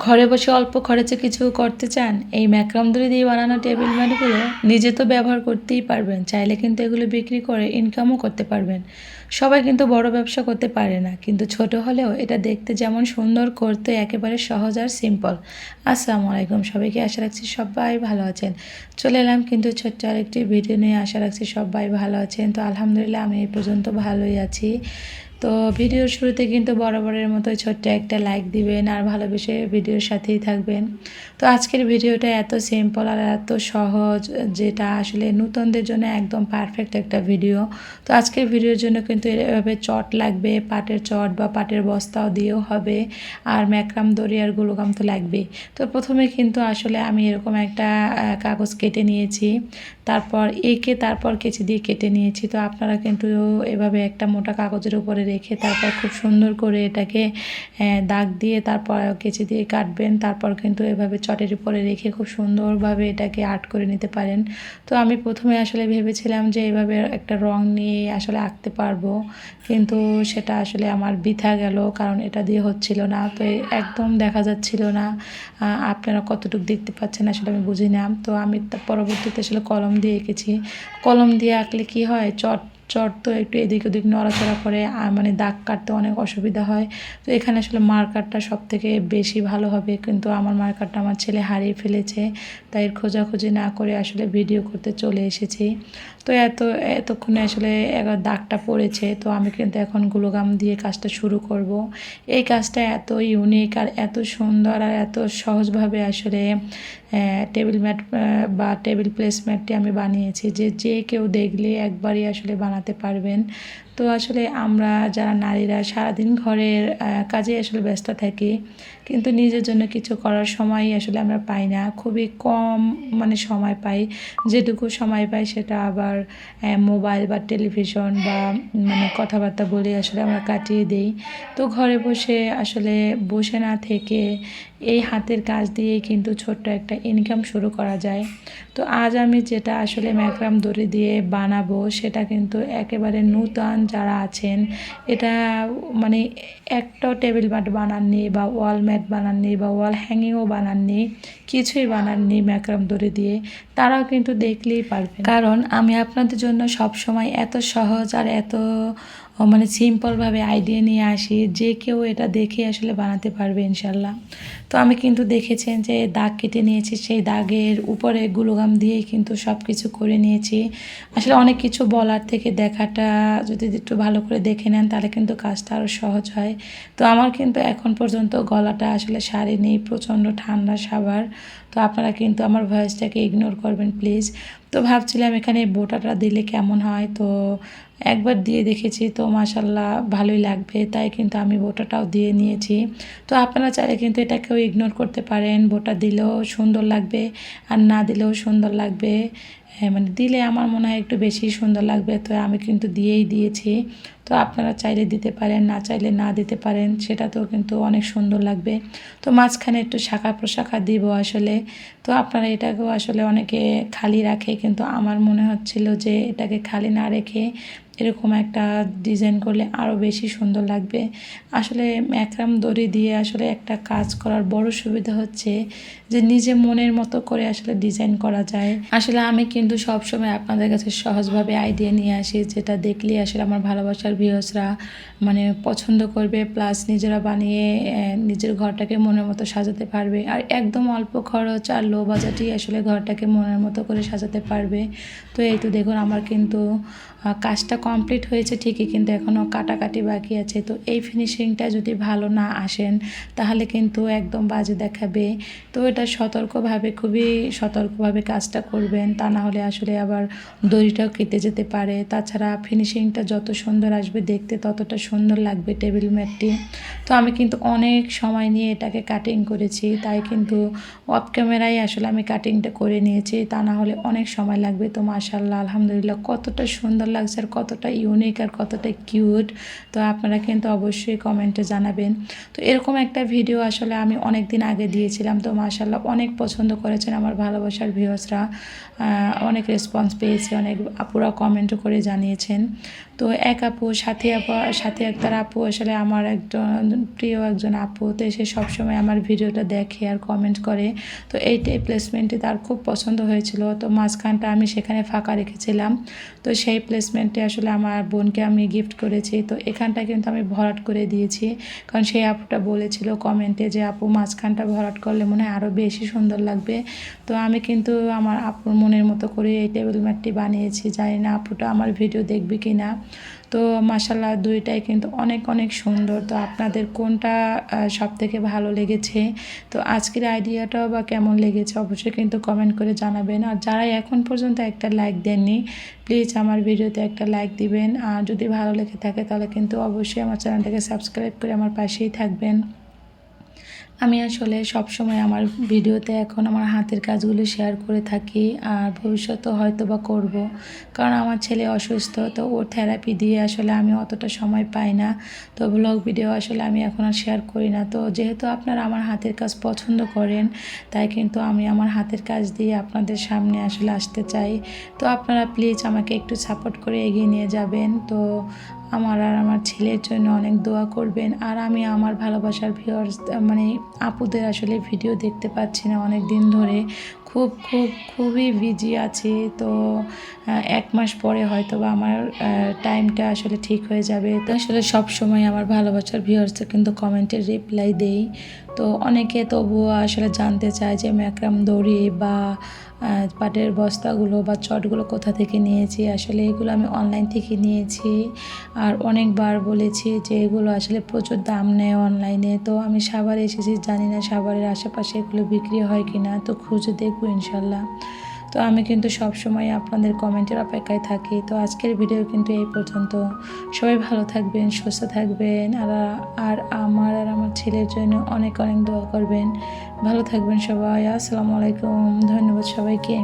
ঘরে বসে অল্প খরচে কিছু করতে চান, এই ম্যাক্রাম দড়ি দিয়ে বানানো টেবিল ম্যাটগুলো নিজে তো ব্যবহার করতেই পারবেন, চাইলে কিন্তু এগুলো বিক্রি করে ইনকামও করতে পারবেন। সবাই কিন্তু বড় ব্যবসা করতে পারে না, কিন্তু ছোট হলেও এটা দেখতে যেমন সুন্দর, করতে একেবারে সহজ আর সিম্পল। আসসালামু আলাইকুম সবাইকে, আশা রাখছি সবাই ভালো আছেন। চলে এলাম কিন্তু ছোট্ট আরেকটি ভিডিও নিয়ে, আশা রাখছি সবাই ভালো আছেন। তো আলহামদুলিল্লাহ আমি এই পর্যন্ত ভালোই আছি। তো ভিডিওর শুরুতে কিন্তু বরাবরের মতো ছোট্ট একটা লাইক দিবেন আর ভালোবেসে ভিডিওর সাথেই থাকবেন। তো আজকের ভিডিওটা এত সিম্পল আর এত সহজ, যেটা আসলে নতুনদের জন্য একদম পারফেক্ট একটা ভিডিও। তো আজকের ভিডিওর জন্য কিন্তু এভাবে চট লাগবে, পাটের চট বা পাটের বস্তাও দিয়েও হবে, আর ম্যাক্রাম দড়ি আর গ্লুগাম তো লাগবেই। তো প্রথমে কিন্তু আসলে আমি এরকম একটা কাগজ কেটে নিয়েছি, তারপর কেচি দিয়ে কেটে নিয়েছি। তো আপনারা কিন্তু এভাবে একটা মোটা কাগজের উপরে রেখে তারপর খুব সুন্দর করে এটাকে দাগ দিয়ে তারপর কেচি দিয়ে কাটবেন। তারপর কিন্তু এভাবে চটের উপরে রেখে খুব সুন্দরভাবে এটাকে আর্ট করে নিতে পারেন। তো আমি প্রথমে আসলে ভেবেছিলাম যে এভাবে একটা রং নিয়ে আসলে আঁকতে পারবো, কিন্তু সেটা আসলে আমার বৃথা গেল, কারণ এটা দিয়ে হচ্ছিল না। তো একদম দেখা যাচ্ছিল না। আপনারা কতটুকু দেখতে পাচ্ছেন আসলে আমি বুঝি না। তো আমি পরবর্তীতে আসলে কলম দিয়ে এঁকেছি। কলম দিয়ে আঁকলে কি হয়, চট চট তো একটু এদিক ওদিক নড়াচড়া করে, মানে দাগ কাটতে অনেক অসুবিধা হয়। তো এখানে আসলে মার্কারটা সব থেকে বেশি ভালো হবে, কিন্তু আমার মার্কারটা আমার ছেলে হারিয়ে ফেলেছে, তাই খোঁজাখুঁজি না করে আসলে ভিডিও করতে চলে এসেছি। তো এতক্ষণে আসলে একবার দাগটা পড়েছে। তো আমি কিন্তু এখন গ্লুগাম দিয়ে কাজটা শুরু করব। এই কাজটা এত ইউনিক আর এত সুন্দর আর এত সহজভাবে আসলে টেবিল ম্যাট বা টেবিল প্লেসম্যাটটি আমি বানিয়েছি, যে কেউ দেখলে একবারই আসলে বানাতে পারবেন। তো আসলে আমরা যারা নারীরা সারাদিন ঘরের কাজে আসলে ব্যস্ত থাকি, কিন্তু নিজের জন্য কিছু করার সময়ই আসলে আমরা পাই না, খুবই কম মানে সময় পাই। যেটুকু সময় পাই সেটা আবার মোবাইল বা টেলিভিশন বা মানে কথাবার্তা বলে আসলে আমরা কাটিয়ে দিই। তো ঘরে বসে আসলে বসে না থেকে এই হাতের কাজ দিয়েই কিন্তু ছোট্ট একটা ইনকাম শুরু করা যায়। তো আজ আমি যেটা আসলে ম্যাক্রাম দড়ি দিয়ে বানাবো সেটা কিন্তু একেবারে নূতন যারা আছেন, এটা মানে একটাও টেবিল ম্যাট বানাননি বা ওয়াল ম্যাট বানাননি বা ওয়াল হ্যাঙ্গিংও বানাননি, কিছুই বানাননি ম্যাক্রাম দড়ি দিয়ে, তারাও কিন্তু দেখলেই পারবেন। কারণ আমি আপনাদের জন্য সব সময় এত সহজ আর এত মানে সিম্পলভাবে আইডিয়া নিয়ে আসি, যে কেউ এটা দেখে আসলে বানাতে পারবে ইনশাল্লাহ। তো আমি কিন্তু দেখেছেন যে দাগ কেটে নিয়েছি, সেই দাগের উপরে গ্লুগাম দিয়েই কিন্তু সব কিছু করে নিয়েছি। আসলে অনেক কিছু বলার থেকে দেখাটা যদি একটু ভালো করে দেখে নেন তাহলে কিন্তু কাজটা আরও সহজ হয়। তো আমার কিন্তু এখন পর্যন্ত গলাটা আসলে সারেনি, প্রচণ্ড ঠান্ডা সাভার। তো আপনারা কিন্তু আমার ভয়েসটাকে ইগনোর করবেন প্লিজ। তো ভাবছিলাম এখানে বোটাটা দিলে কেমন হয়, তো একবার দিয়ে দেখেছি, তো মাশাল্লাহ ভালোই লাগবে, তাই কিন্তু আমি বোটাটাও দিয়ে নিয়েছি। তো আপনারা চাইলে কিন্তু এটাকেও ইগনোর করতে পারেন, বোটা দিলেও সুন্দর লাগবে আর না দিলেও সুন্দর লাগবে। মানে দিলে আমার মনে হয় একটু বেশি সুন্দর লাগবে, তো আমি কিন্তু দিয়েই দিয়েছি। তো আপনারা চাইলে দিতে পারেন, না চাইলে না দিতে পারেন, সেটাতেও কিন্তু অনেক সুন্দর লাগবে। তো মাঝখানে একটু শাখা প্রশাখা দিব আসলে। তো আপনারা এটাকেও আসলে অনেকে খালি রাখে, কিন্তু আমার মনে হচ্ছিল যে এটাকে খালি না রেখে এরকম একটা ডিজাইন করলে আরও বেশি সুন্দর লাগবে। আসলে ম্যাক্রাম দড়ি দিয়ে আসলে একটা কাজ করার বড় সুবিধা হচ্ছে যে নিজে মনের মতো করে আসলে ডিজাইন করা যায়। আসলে আমি কিন্তু সবসময় আপনাদের কাছে সহজভাবে আইডিয়া নিয়ে আসি, যেটা দেখলেই আসলে আমার ভালোবাসার ভিউয়ার্সরা মানে পছন্দ করবে, প্লাস নিজেরা বানিয়ে নিজের ঘরটাকে মনের মতো সাজাতে পারবে। আর একদম অল্প খরচ আর লো বাজেটেই আসলে ঘরটাকে মনের মতো করে সাজাতে পারবে। তো এই তো দেখুন আমার কিন্তু কাজটা কমপ্লিট হয়েছে ঠিকই, কিন্তু এখনও কাটাকাটি বাকি আছে। তো এই ফিনিশিংটা যদি ভালো না আসেন তাহলে কিন্তু একদম বাজে দেখাবে। তো এটা খুবই সতর্কভাবে কাজটা করবেন, তা না হলে আসলে আবার দড়িটাও কেটে যেতে পারে। তাছাড়া ফিনিশিংটা যত সুন্দর আসবে দেখতে ততটা সুন্দর লাগবে টেবিল ম্যাটটি। তো আমি কিন্তু অনেক সময় নিয়ে এটাকে কাটিং করেছি, তাই কিন্তু অফ ক্যামেরায় আসলে আমি কাটিংটা করে নিয়েছি, তা না হলে অনেক সময় লাগবে। তো মাশাআল্লাহ আলহামদুলিল্লাহ কতটা সুন্দর লাগছে আর কতটা ইউনিক আর কতটা কিউট। তো আপনারা কিন্তু অবশ্যই কমেন্টে জানাবেন। তো এরকম একটা ভিডিও আসলে আমি অনেক দিন আগে দিয়েছিলাম, তো মাশাআল্লাহ অনেক পছন্দ করেছেন আমার ভালোবাসার ভিউয়ার্সরা, অনেক রেসপন্স পেয়েছে, অনেক আপুরা কমেন্টও করে জানিয়েছেন। তো এক আপু সাথী আক্তার আপু আসলে আমার প্রিয় একজন আপু। তো সে সবসময় আমার ভিডিওটা দেখে আর কমেন্ট করে। তো এইটাই প্লেসমেন্টে তার খুব পছন্দ হয়েছিল। তো মাঝখানটা আমি সেখানে ফাঁকা রেখেছিলাম। তো সেই প্লেসমেন্টে আসলে আমার বোনকে আমি গিফট করেছি। তো এখানটা কিন্তু আমি ভরাট করে দিয়েছি, কারণ সেই আপুটা বলেছিল কমেন্টে যে আপু মাঝখানটা ভরাট করলে মনে হয় আরও বেশি সুন্দর লাগবে। তো আমি কিন্তু আমার আপুর মনের মতো করে এই টেবিল ম্যাটটি বানিয়েছি। জানি না আপুটা আমার ভিডিও দেখবে কি না। তো মাশাআল্লাহ দুইটাই কিন্তু অনেক অনেক সুন্দর। তো আপনাদের কোনটা সবথেকে ভালো লেগেছে, তো আজকের আইডিয়াটাও বা কেমন লেগেছে অবশ্যই কিন্তু কমেন্ট করে জানাবেন। আর যারাই এখন পর্যন্ত একটা লাইক দেননি, প্লিজ আমার ভিডিওতে একটা লাইক দিবেন। আর যদি ভালো লেগে থাকে তাহলে কিন্তু অবশ্যই আমার চ্যানেলটাকে সাবস্ক্রাইব করে আমার পাশেই থাকবেন। আমি আসলে সবসময় আমার ভিডিওতে এখন আমার হাতের কাজগুলো শেয়ার করে থাকি, আর ভবিষ্যতেও হয়তো বা করব, কারণ আমার ছেলে অসুস্থ। তো ওর থেরাপি দিয়ে আসলে আমি অতটা সময় পাই না। তো ব্লগ ভিডিও আসলে আমি এখন আর শেয়ার করি না। তো যেহেতু আপনারা আমার হাতের কাজ পছন্দ করেন, তাই কিন্তু আমি আমার হাতের কাজ দিয়ে আপনাদের সামনে আসলে আসতে চাই। তো আপনারা প্লিজ আমাকে একটু সাপোর্ট করে এগিয়ে নিয়ে যাবেন। তো আমার আর আমার ছেলের জন্য অনেক দোয়া করবেন। আর আমি আমার ভালোবাসার ভিউয়ার্স মানে আপুদের আসলে ভিডিও দেখতে পাচ্ছি না অনেক দিন ধরে, খুবই বিজি আছি। তো 1 মাস পরে হয়তো বা আমার টাইমটা আসলে ঠিক হয়ে যাবে। তো আসলে সব সময় আমার ভালোবাসার ভিউয়ার্সে কিন্তু কমেন্টের রিপ্লাই দেই। তো অনেকে তবুও আসলে জানতে চায় যে ম্যাক্রাম দড়ি বা পাটের বস্তাগুলো বা চটগুলো কোথা থেকে নিয়েছি। আসলে এগুলো আমি অনলাইন থেকে নিয়েছি। আর অনেকবার বলেছি যে এগুলো আসলে প্রচুর দাম নেয় অনলাইনে। তো আমি সাভারে এসেছি, জানি না সাভারের আশেপাশে এগুলো বিক্রি হয় কি না, তো খুঁজে দেখবো ইনশাল্লাহ। তো আমি কিন্তু সবসময় আপনাদের কমেন্টের অপেক্ষায় থাকি। তো আজকের ভিডিও কিন্তু এই পর্যন্ত। সবাই ভালো থাকবেন, সুস্থ থাকবেন। আর আমার ছেলের জন্য অনেক অনেক দোয়া করবেন। ভালো থাকবেন সবাই। আসসালামু আলাইকুম। ধন্যবাদ সবাইকে।